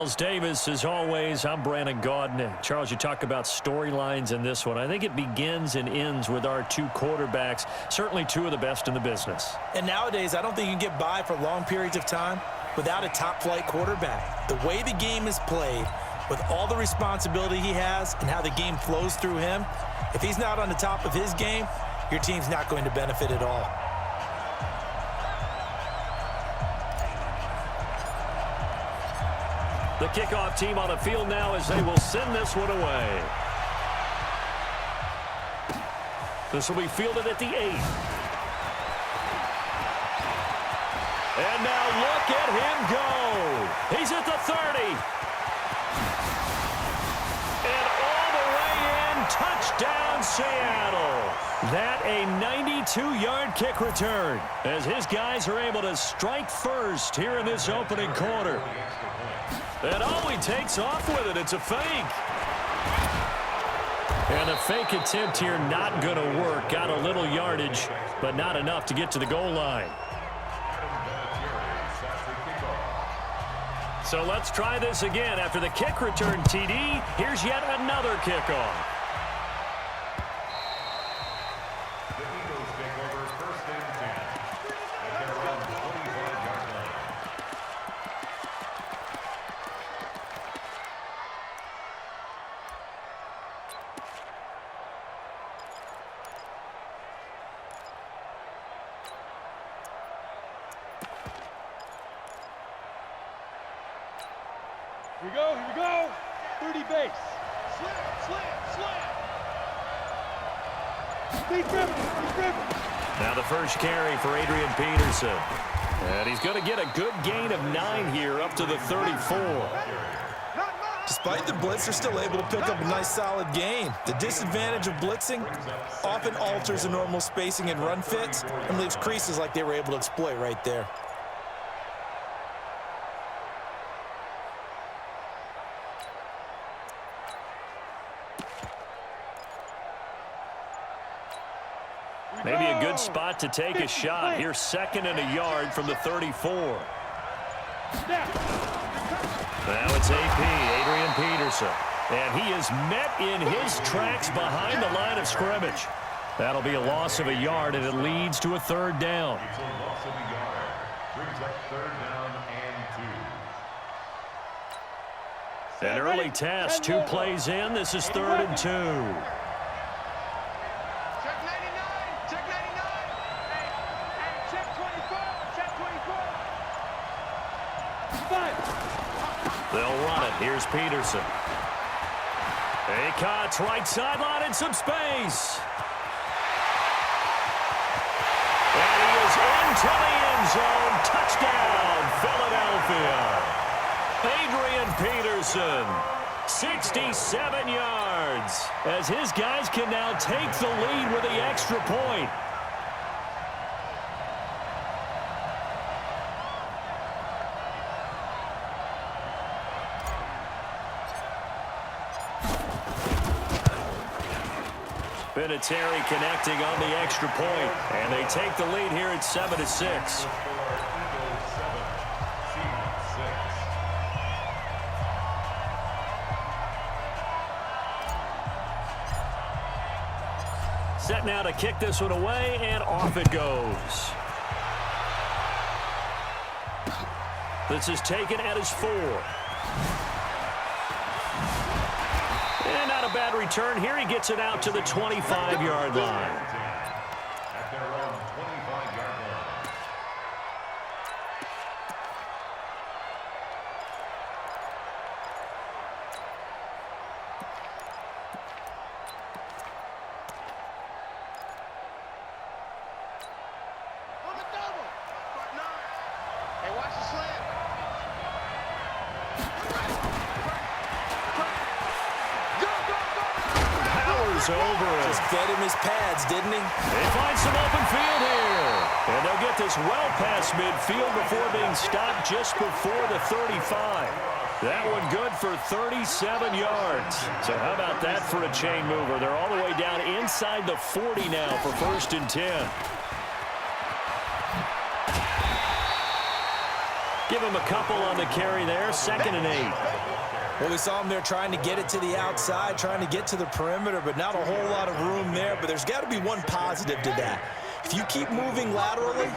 Davis, as always, I'm Brandon Gaudin. Charles, you talk about storylines in this one. I think it begins and ends with our two quarterbacks, certainly two of the best in the business. And nowadays, I don't think you can get by for long periods of time without a top-flight quarterback. The way the game is played, with all the responsibility he has and how the game flows through him, if he's not on the top of his game, your team's not going to benefit at all. The kickoff team on the field now as they will send this one away. This will be fielded at the 8. And now look at him go. He's at the 30. And all the way in, touchdown Seattle. That a 92-yard kick return as his guys are able to strike first here in this opening quarter. And oh, he takes off with it. It's a fake. And the fake attempt here not going to work. Got a little yardage, but not enough to get to the goal line. So let's try this again. After the kick return TD, here's yet another kickoff. Here we go. 30 base. Slam. He's driven. Now the first carry for Adrian Peterson. And he's going to get a good gain of 9 here up to the 34. Despite the blitz, they're still able to pick up a nice solid gain. The disadvantage of blitzing often alters the normal spacing and run fits and leaves creases like they were able to exploit right there. Maybe a good spot to take a shot. Here, 2nd and a yard from the 34. Now it's AP, Adrian Peterson. And he is met in his tracks behind the line of scrimmage. That'll be a loss of a yard, and it leads to a 3rd down. An early test, 2 plays in. This is 3rd and 2. They'll run it. Here's Peterson. Cuts right sideline in some space. And he is into the end zone. Touchdown, Philadelphia. Adrian Peterson, 67 yards, as his guys can now take the lead with the extra point. Vinatieri connecting on the extra point, and they take the lead here at 7-6. Set now to kick this one away, and off it goes. This is taken at his 4. And not a bad return here. He gets it out to the 25-yard line. At their own 25-yard line. On the double. Hey, watch the slam. Over it. Just fed him his pads, didn't he? They find some open field here. And they'll get this well past midfield before being stopped just before the 35. That one good for 37 yards. So how about that for a chain mover? They're all the way down inside the 40 now for 1st and 10. give him a couple on the carry there. 2nd and 8. Well, we saw him there trying to get it to the outside, trying to get to the perimeter, but not a whole lot of room there. But there's got to be one positive to that. If you keep moving laterally,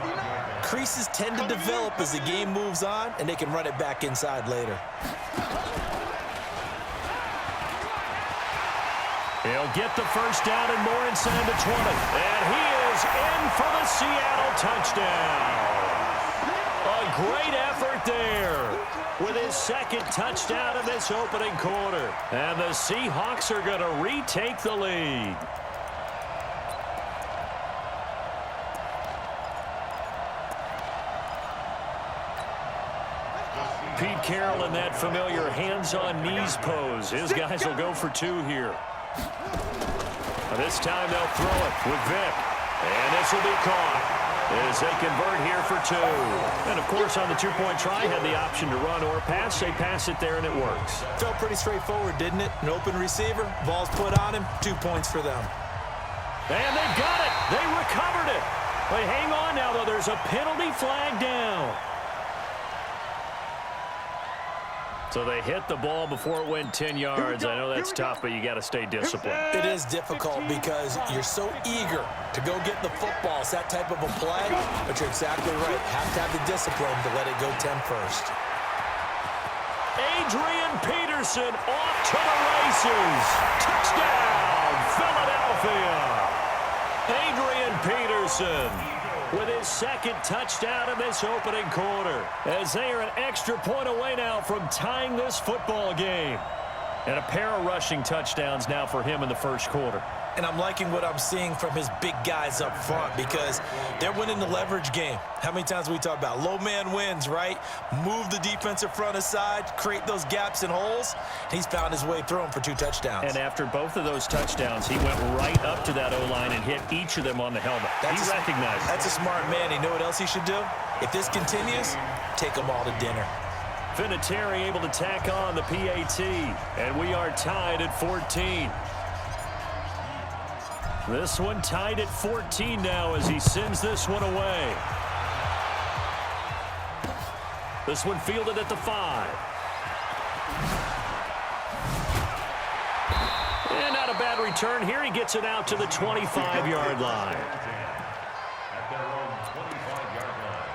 creases tend to develop as the game moves on, and they can run it back inside later. He'll get the first down and more inside the 20. And he is in for the Seattle touchdown. A great effort there with his 2nd touchdown in this opening quarter. And the Seahawks are going to retake the lead. Pete Carroll in that familiar hands-on knees pose. His guys will go for 2 here. This time they'll throw it with Vick. And this will be caught as they convert here for 2. And, of course, on the 2-point try, had the option to run or pass. They pass it there, and it works. Felt pretty straightforward, didn't it? An open receiver, ball's put on him, 2 points for them. And they've got it. They recovered it. But hang on now, though. There's a penalty flag down. So they hit the ball before it went 10 yards. I know that's tough, but you got to stay disciplined. It is difficult because you're so eager to go get the football. It's that type of a play, but you're exactly right. Have to have the discipline to let it go 10 first. Adrian Peterson off to the races. Touchdown, Philadelphia. Adrian Peterson with his 2nd touchdown in this opening quarter, as they are an extra point away now from tying this football game. And a pair of rushing touchdowns now for him in the first quarter. And I'm liking what I'm seeing from his big guys up front because they're winning the leverage game. How many times we talk about low man wins, right? Move the defensive front aside, create those gaps and holes. He's found his way through them for 2 touchdowns. And after both of those touchdowns, he went right up to that O-line and hit each of them on the helmet. He recognized it. That's a smart man. You know what else he should do? If this continues, take them all to dinner. Vinatieri able to tack on the PAT, and we are tied at 14. This one tied at 14 now as he sends this one away. This one fielded at the 5. And not a bad return here. He gets it out to the 25-yard line. At their own 25-yard line.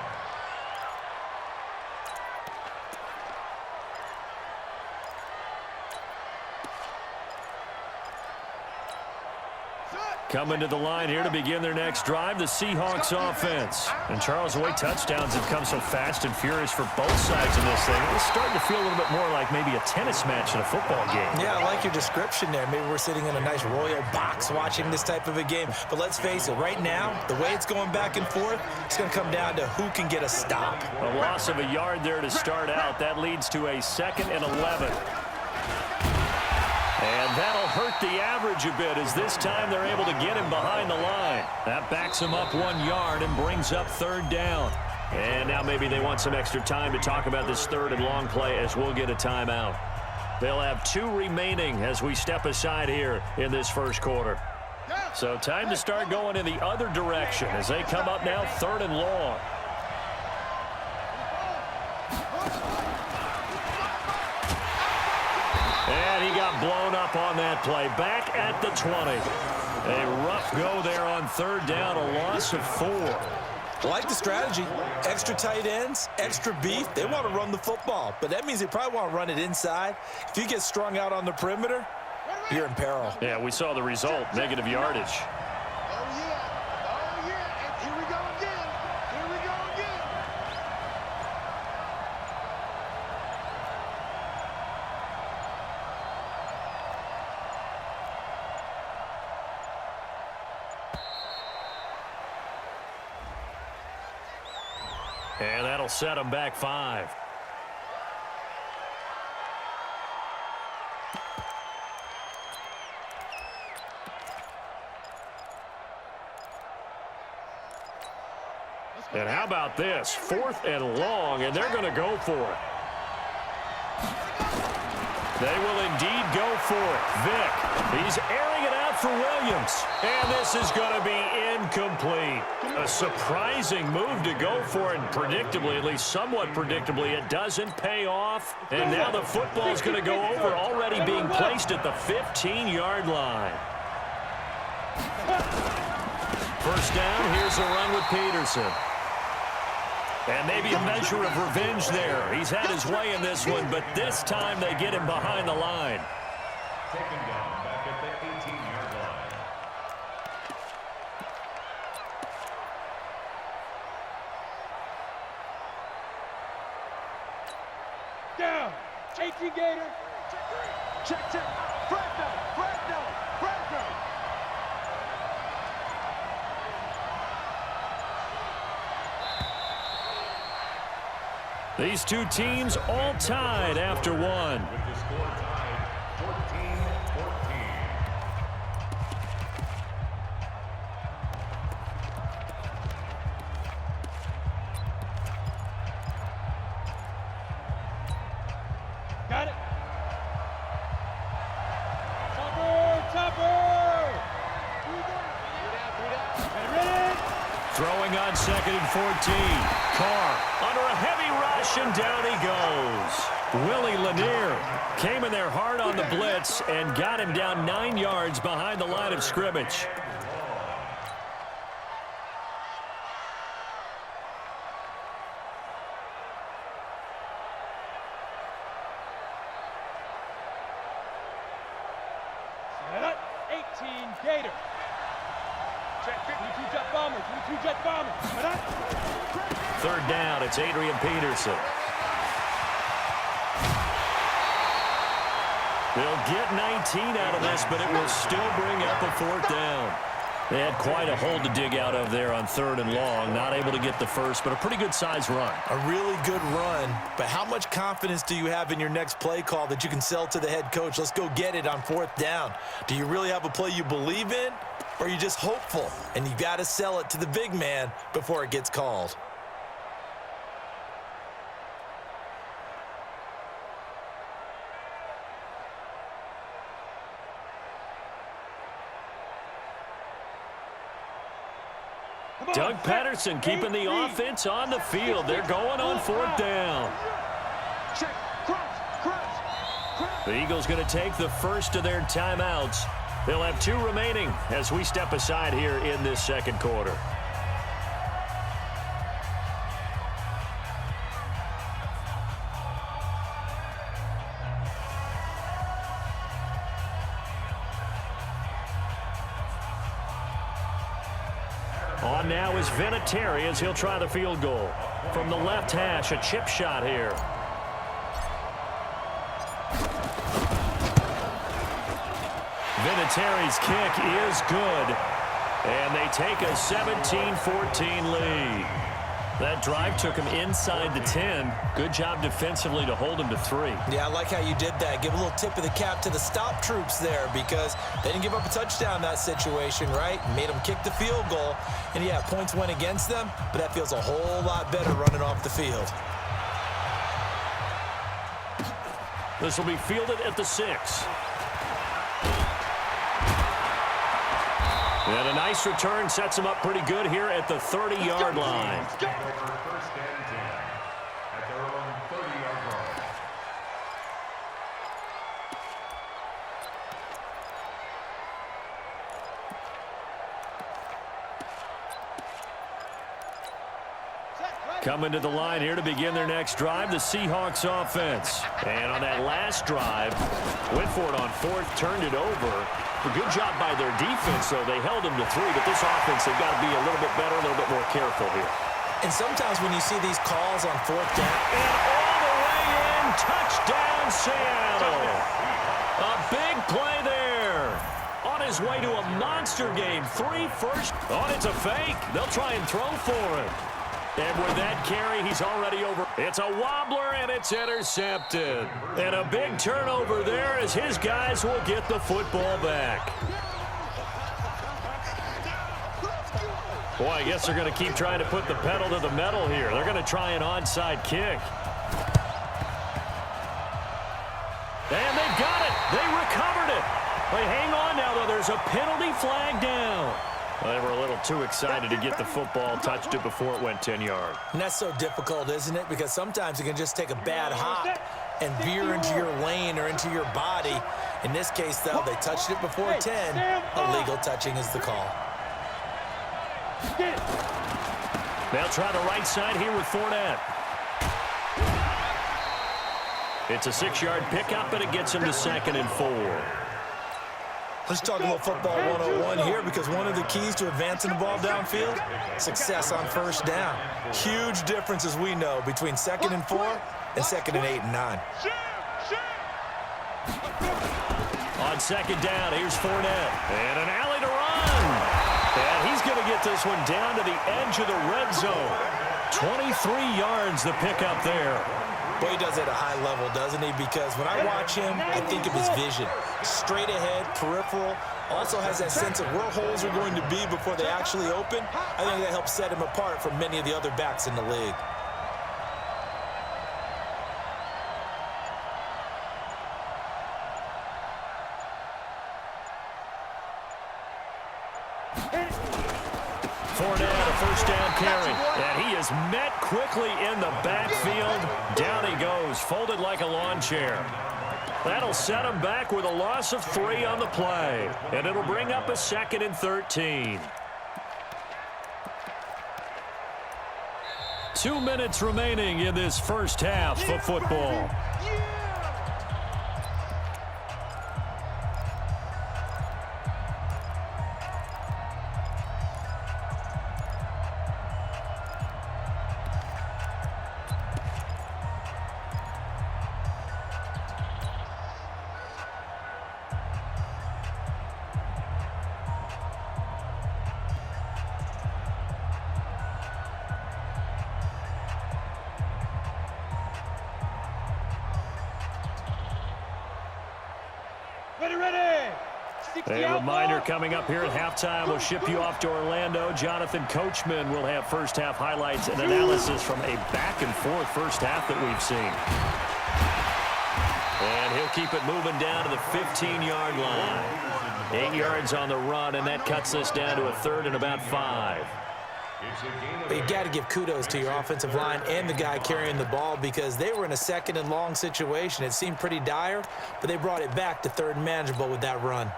Coming to the line here to begin their next drive, the Seahawks offense. And Charles, the way touchdowns have come so fast and furious for both sides in this thing, it's starting to feel a little bit more like maybe a tennis match in a football game. Yeah, I like your description there. Maybe we're sitting in a nice royal box watching this type of a game. But let's face it, right now, the way it's going back and forth, it's going to come down to who can get a stop. A loss of a yard there to start out. That leads to a 2nd and 11. And that'll hurt the average a bit as this time they're able to get him behind the line. That backs him up 1 yard and brings up 3rd down. And now maybe they want some extra time to talk about this 3rd and long play as we'll get a timeout. They'll have 2 remaining as we step aside here in this first quarter. So time to start going in the other direction as they come up now 3rd and long. And he got blown up on that play. Back at the 20. A rough go there on 3rd down, a loss of 4. I like the strategy. Extra tight ends, extra beef. They want to run the football, but that means they probably want to run it inside. If you get strung out on the perimeter, you're in peril. Yeah, we saw the result, negative yardage. Oh, yeah. And here we go again. Here we go again. And that'll set them back 5. And how about this? 4th and long, and they're going to go for it. They will indeed go for it. Vick, he's airing it out for Williams. And this is going to be incomplete. A surprising move to go for it, and predictably, at least somewhat predictably, it doesn't pay off. And now the football is going to go over, already being placed at the 15-yard line. First down, here's a run with Peterson. And maybe a measure of revenge there. He's had his way in this one, but this time they get him behind the line. Taken down back at the 18-yard line. Down. 18 Gator. Check. Flag down. These two teams all tied after one. With the score tied 14-14. Got it. Topper. Ready. Throwing on 2nd and 14. Carr under a heavy rush, and down he goes. Willie Lanier came in there hard on the blitz and got him down 9 yards behind the line of scrimmage. Set up. 18 Gator. Check. 22 jet bomber. 22 jet bomber. Set up. Third down, it's Adrian Peterson. They'll get 19 out of this, but it will still bring up a 4th down. They had quite a hole to dig out of there on 3rd and long. Not able to get the first, but a pretty good size run. A really good run, but how much confidence do you have in your next play call that you can sell to the head coach? Let's go get it on 4th down. Do you really have a play you believe in, or are you just hopeful? And you got to sell it to the big man before it gets called. Doug Patterson keeping the offense on the field. They're going on 4th down. Check. Crunch. The Eagles going to take the first of their timeouts. They'll have 2 remaining as we step aside here in this 2nd quarter. On now is Vinatieri as he'll try the field goal. From the left hash, a chip shot here. Vinatieri's kick is good. And they take a 17-14 lead. That drive took him inside the 10. Good job defensively to hold him to 3. Yeah, I like how you did that. Give a little tip of the cap to the stop troops there, because they didn't give up a touchdown in that situation, right? Made them kick the field goal. And yeah, points went against them, but that feels a whole lot better running off the field. This will be fielded at the 6. And a nice return sets him up pretty good here at the 30-yard line. First and 10 at their own 30-yard line. Coming to the line here to begin their next drive, the Seahawks offense. And on that last drive, went for it on 4th, turned it over. A good job by their defense, though. They held them to 3, but this offense, they've got to be a little bit better, a little bit more careful here. And sometimes when you see these calls on 4th down. And all the way in, touchdown Seattle. A big play there. On his way to a monster game. 3 first. Oh, it's a fake. They'll try and throw for it. And with that carry, he's already over. It's a wobbler, and it's intercepted. And a big turnover there as his guys will get the football back. Boy, I guess they're going to keep trying to put the pedal to the metal here. They're going to try an onside kick. And they've They hang on now, though. There's a penalty flag down. Well, they were a little too excited to get the football, touched it before it went 10 yards. And that's so difficult, isn't it? Because sometimes you can just take a bad hop and veer into your lane or into your body. In this case, though, they touched it before 10. Illegal touching is the call. They'll try the right side here with Fournette. It's a 6-yard pickup, and it gets him to 2nd and 4. Let's talk a little football 101 here, because one of the keys to advancing the ball downfield, success on first down. Huge difference, as we know, between 2nd and 4 and 2nd and 8 and 9. On 2nd down, here's Fournette. And an alley to run. And he's going to get this one down to the edge of the red zone. 23 yards the pickup there. Well, he does it at a high level, doesn't he? Because when I watch him, I think of his vision. Straight ahead, peripheral. Also has that sense of where holes are going to be before they actually open. I think that helps set him apart from many of the other backs in the league. Fournette, a first down carry. And he is met quickly in the backfield. Down he goes, folded like a lawn chair. That'll set him back with a loss of 3 on the play. And it'll bring up a 2nd and 13. 2 minutes remaining in this first half of football. A reminder coming up here at halftime. We'll ship you off to Orlando. Jonathan Coachman will have first half highlights and analysis from a back-and-forth first half that we've seen. And he'll keep it moving down to the 15-yard line. 8 yards on the run, and that cuts us down to a 3rd and about 5. But you got to give kudos to your offensive line and the guy carrying the ball, because they were in a 2nd and long situation. It seemed pretty dire, but they brought it back to 3rd and manageable with that run.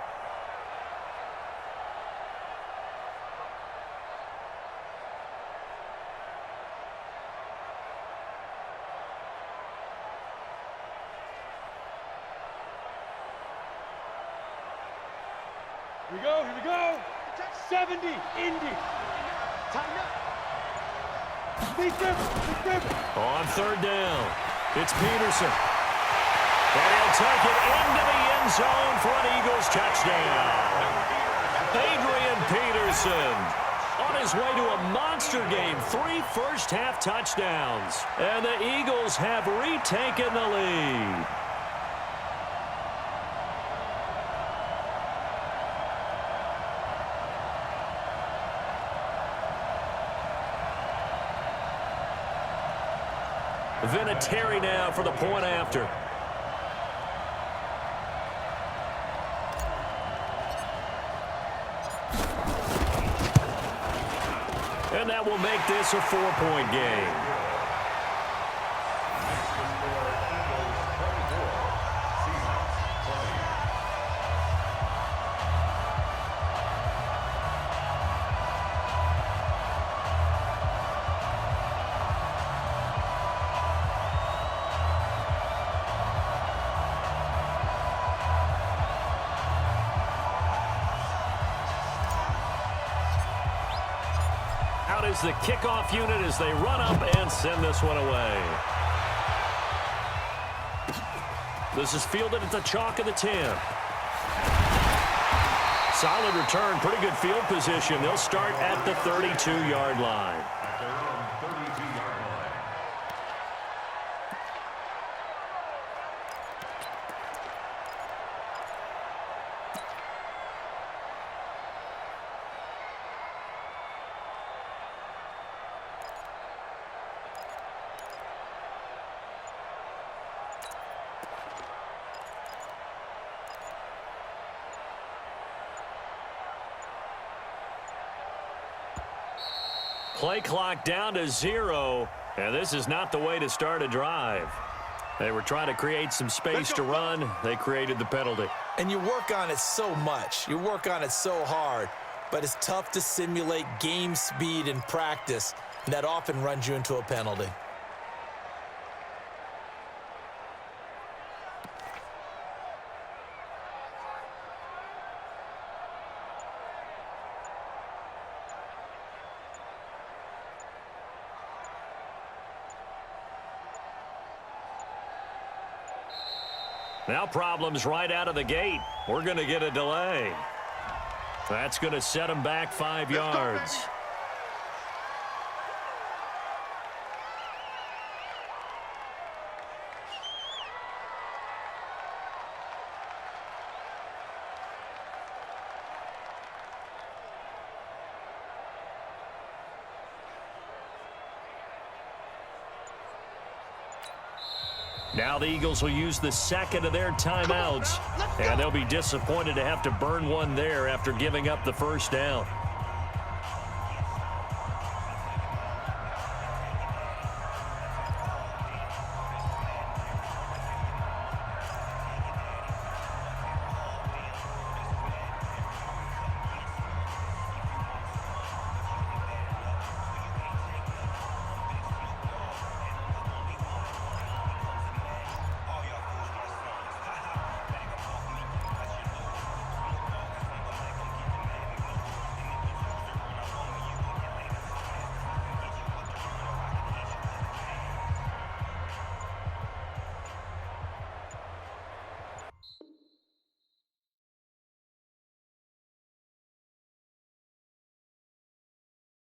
Here we go. 70, Indy. Time up. On 3rd down, it's Peterson. And he'll take it into the end zone for an Eagles touchdown. Adrian Peterson on his way to a monster game. 3 first-half touchdowns. And the Eagles have retaken the lead. Vinatieri now for the point after. And that will make this a 4-point game. Is the kickoff unit as they run up and send this one away. This is fielded at the chalk of the 10. Solid return, pretty good field position. They'll start at the 32-yard line. Play clock down to 0, and this is not the way to start a drive. They were trying to create some space to run. They created the penalty. And you work on it so much. You work on it so hard. But it's tough to simulate game speed in practice, and that often runs you into a penalty. Now problems right out of the gate. We're going to get a delay. That's going to set them back 5 yards. Now the Eagles will use the second of their timeouts, and they'll be disappointed to have to burn one there after giving up the first down.